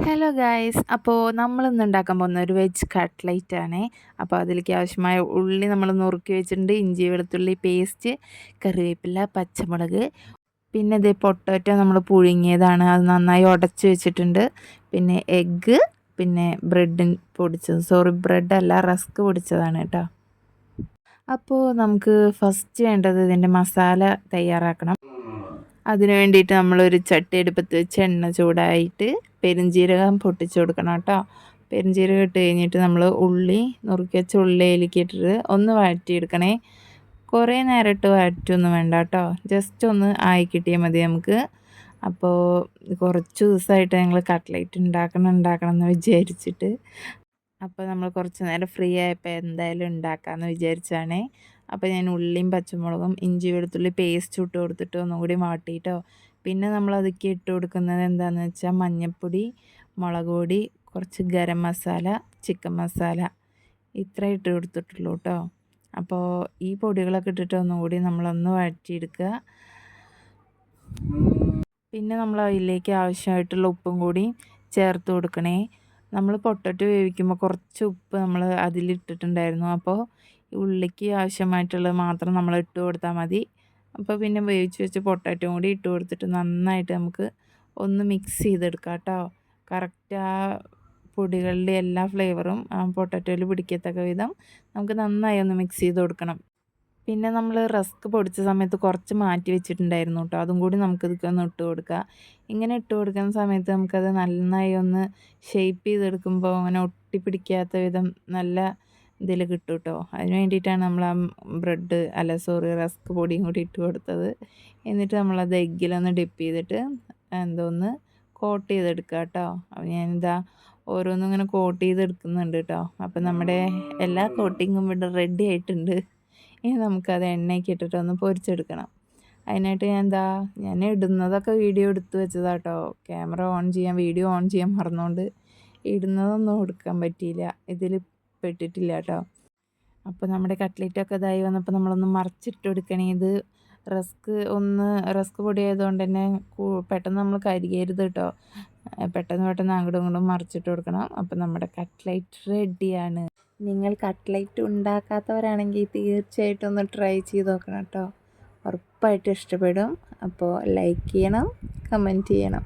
Hello guys. അപ്പോൾ നമ്മളിന്ന് ഉണ്ടാക്കാൻ പോകുന്ന ഒരു വെജ് കട്ട്ലൈറ്റ് ആണേ. അപ്പോൾ അതിലേക്ക് ആവശ്യമായ ഉള്ളി നമ്മൾ നുറുക്കി വെച്ചിട്ടുണ്ട്. ഇഞ്ചി വെളുത്തുള്ളി പേസ്റ്റ്, കറിവേപ്പില, പച്ചമുളക്, പിന്നെ ഇത് പൊട്ടാറ്റോ നമ്മൾ പുഴുങ്ങിയതാണ്, അത് നന്നായി ഉടച്ച് വെച്ചിട്ടുണ്ട്. പിന്നെ എഗ്ഗ്, പിന്നെ ബ്രെഡ് അല്ല, റസ്ക് പൊടിച്ചതാണ് കേട്ടോ. അപ്പോൾ നമുക്ക് ഫസ്റ്റ് വേണ്ടത് ഇതിൻ്റെ മസാല തയ്യാറാക്കണം. അതിന് വേണ്ടിയിട്ട് നമ്മളൊരു ചട്ടി അടുപ്പത്ത് വെച്ച് എണ്ണ ചൂടായിട്ട് പെരുംജീരകം പൊട്ടിച്ച് കൊടുക്കണം കേട്ടോ. പെരുംജീരകം ഇട്ട് കഴിഞ്ഞിട്ട് നമ്മൾ ഉള്ളി നുറുക്കി വെച്ച ഉള്ളിയിലേക്ക് ഇട്ടിട്ട് ഒന്ന് വഴറ്റിയെടുക്കണേ. കുറേ നേരം ഇട്ട് വഴറ്റൊന്നും വേണ്ട കേട്ടോ, ജസ്റ്റ് ഒന്ന് ആയി കിട്ടിയാൽ മതി നമുക്ക്. അപ്പോൾ കുറച്ച് ദിവസമായിട്ട് ഞങ്ങൾ കട്ട്ലൈറ്റ് ഉണ്ടാക്കണം എന്ന് വിചാരിച്ചിട്ട്, അപ്പോൾ നമ്മൾ കുറച്ച് നേരം ഫ്രീ ആയപ്പോൾ എന്തായാലും ഉണ്ടാക്കാമെന്ന് വിചാരിച്ചാണേ. അപ്പോൾ ഞാൻ ഉള്ളിയും പച്ചമുളകും ഇഞ്ചി വെളുത്തുള്ളി പേസ്റ്റ് ഇട്ട് കൊടുത്തിട്ട് ഒന്നും കൂടി വാട്ടിയിട്ടോ. പിന്നെ നമ്മൾ അതിലേക്ക് ഇട്ട് കൊടുക്കുന്നത് എന്താണെന്ന് വെച്ചാൽ മഞ്ഞൾപ്പൊടി, മുളക് പൊടി, കുറച്ച് ഗരം മസാല, ചിക്കൻ മസാല, ഇത്ര ഇട്ട് കൊടുത്തിട്ടുള്ളൂ കേട്ടോ. അപ്പോൾ ഈ പൊടികളൊക്കെ ഇട്ടിട്ട് ഒന്നും കൂടി നമ്മളൊന്ന് വഴറ്റിയെടുക്കുക. പിന്നെ നമ്മൾ അതിലേക്ക് ആവശ്യമായിട്ടുള്ള ഉപ്പും കൂടി ചേർത്ത് കൊടുക്കണേ. നമ്മൾ പൊട്ടറ്റോ വേവിക്കുമ്പോൾ കുറച്ച് ഉപ്പ് നമ്മൾ അതിലിട്ടിട്ടുണ്ടായിരുന്നു. അപ്പോൾ ഉള്ളിക്ക് ആവശ്യമായിട്ടുള്ളത് മാത്രം നമ്മൾ ഇട്ട് കൊടുത്താൽ മതി. അപ്പോൾ പിന്നെ വേവിച്ച് വെച്ച് പൊട്ടാറ്റോയും കൂടി ഇട്ട് കൊടുത്തിട്ട് നന്നായിട്ട് നമുക്ക് ഒന്ന് മിക്സ് ചെയ്തെടുക്കാം കേട്ടോ. കറക്റ്റ് ആ പൊടികളുടെ എല്ലാ ഫ്ലേവറും പൊട്ടാറ്റോയിൽ പിടിക്കത്തക്ക വിധം നമുക്ക് നന്നായി ഒന്ന് മിക്സ് ചെയ്ത് കൊടുക്കണം. പിന്നെ നമ്മൾ റസ്ക് പൊടിച്ച സമയത്ത് കുറച്ച് മാറ്റി വെച്ചിട്ടുണ്ടായിരുന്നു കേട്ടോ, അതും കൂടി നമുക്കിതൊക്കെ ഒന്ന് ഇട്ട് കൊടുക്കുക. ഇങ്ങനെ ഇട്ട് കൊടുക്കുന്ന സമയത്ത് നമുക്കത് നന്നായി ഒന്ന് ഷേപ്പ് ചെയ്തെടുക്കുമ്പോൾ അങ്ങനെ ഒട്ടിപ്പിടിക്കാത്ത വിധം നല്ല ഇതിൽ കിട്ടും കേട്ടോ. അതിന് വേണ്ടിയിട്ടാണ് നമ്മൾ ആ റസ്ക് പൊടിയും കൂടി ഇട്ട് കൊടുത്തത്. എന്നിട്ട് നമ്മളത് എഗ്ഗിലൊന്ന് ഡിപ്പ് ചെയ്തിട്ട് എന്തോന്ന് കോട്ട് ചെയ്തെടുക്കുക കേട്ടോ. അപ്പോൾ ഞാനിതാ ഓരോന്നും ഇങ്ങനെ കോട്ട് ചെയ്തെടുക്കുന്നുണ്ട് കേട്ടോ. അപ്പം നമ്മുടെ എല്ലാ കോട്ടിങ്ങും ഇവിടെ റെഡി ആയിട്ടുണ്ട്. ഇനി നമുക്കത് എണ്ണയ്ക്ക് ഇട്ടിട്ട് ഒന്ന് പൊരിച്ചെടുക്കണം. അതിനായിട്ട് ഞാൻ ഇടുന്നതൊക്കെ വീഡിയോ എടുത്ത് വെച്ചതാട്ടോ. വീഡിയോ ഓൺ ചെയ്യാൻ മറന്നുകൊണ്ട് ഇടുന്നതൊന്നും എടുക്കാൻ പറ്റിയില്ല, ഇതിൽ പെട്ടിട്ടില്ല കേട്ടോ. അപ്പോൾ നമ്മുടെ കട്ട്ലേറ്റൊക്കെ ഇതായി വന്നപ്പോൾ നമ്മളൊന്ന് മറിച്ചിട്ട് കൊടുക്കണേ. ഇത് റസ്ക് പൊടി ആയതുകൊണ്ട് തന്നെ പെട്ടെന്ന് നമ്മൾ കരിയരുത് കേട്ടോ. പെട്ടെന്ന് അങ്ങോട്ടും ഇങ്ങോട്ടും മറിച്ചിട്ട് കൊടുക്കണം. അപ്പോൾ നമ്മുടെ കട്ട്ലേറ്റ് റെഡിയാണ്. നിങ്ങൾ കട്ട്ലേറ്റ് ഉണ്ടാക്കാത്തവരാണെങ്കിൽ തീർച്ചയായിട്ടും ഒന്ന് ട്രൈ ചെയ്ത് നോക്കണം കേട്ടോ. ഉറപ്പായിട്ടും ഇഷ്ടപ്പെടും. അപ്പോൾ ലൈക്ക് ചെയ്യണം, കമൻറ്റ് ചെയ്യണം.